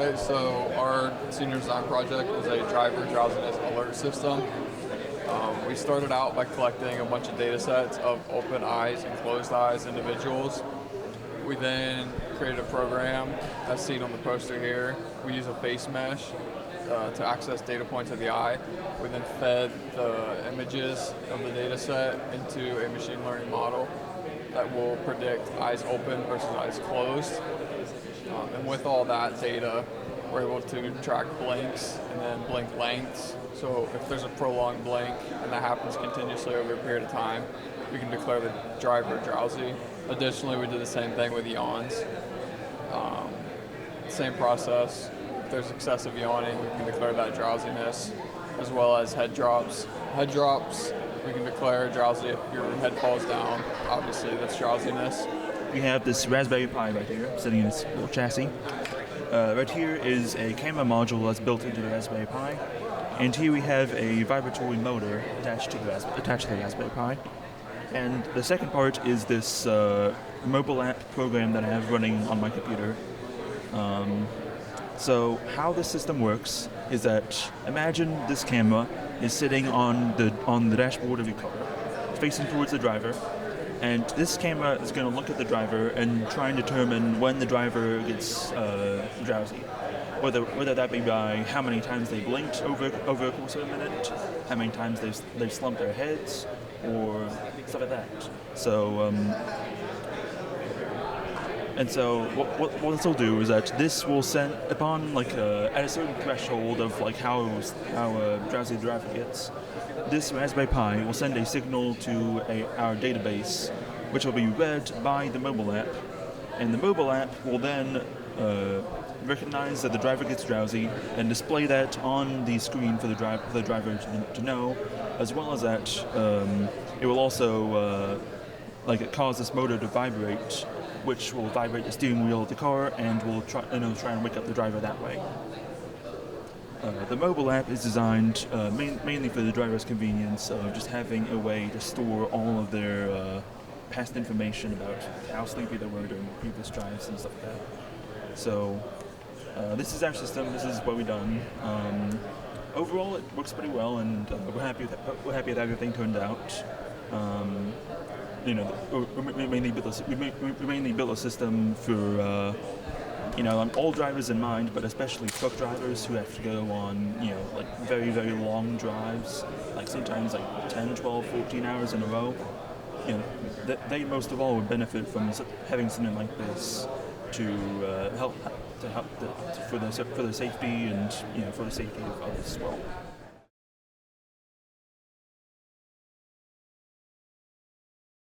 Okay, so our senior design project was a driver drowsiness alert system. We started out by collecting a bunch of data sets of open eyes and closed eyes individuals. We then created a program, as seen on the poster here. We use a face mesh to access data points of the eye. We then fed the images of the data set into a machine learning model that will predict eyes open versus eyes closed. And with all that data, we're able to track blinks and then blink lengths. So if there's a prolonged blink and that happens continuously over a period of time, we can declare the driver drowsy. Additionally, we did the same thing with yawns. Same process. If there's excessive yawning, we can declare that drowsiness, as well as head drops. Head drops, we can declare drowsy if your head falls down. Obviously, that's drowsiness. We have this Raspberry Pi right here, sitting in this little chassis. Right here is a camera module that's built into the Raspberry Pi, and here we have a vibratory motor attached to the Raspberry Pi. And the second part is this mobile app program that I have running on my computer. So how the system works is that imagine this camera is sitting on the dashboard of your car, facing towards the driver. And this camera is going to look at the driver and try and determine when the driver gets drowsy. Whether that be by how many times they blinked over a course of a minute, how many times they've slumped their heads, or stuff like that. So, what this will do is that this will send upon at a certain threshold of how drowsy the driver gets. This Raspberry Pi will send a signal to our database, which will be read by the mobile app, and the mobile app will then recognize that the driver gets drowsy and display that on the screen for the driver to know, as well as that it will also cause this motor to vibrate, which will vibrate the steering wheel of the car and will try and wake up the driver that way. The mobile app is designed mainly for the driver's convenience of just having a way to store all of their past information about how sleepy they were during previous drives and stuff like that. So this is our system. This is what we've done. Overall, it works pretty well, and we're happy with how everything turned out. We mainly built a system for all drivers in mind, but especially truck drivers who have to go on, very, very long drives, sometimes 10, 12, 14 hours in a row. They most of all would benefit from having something like this to help for their safety and for the safety of others as well.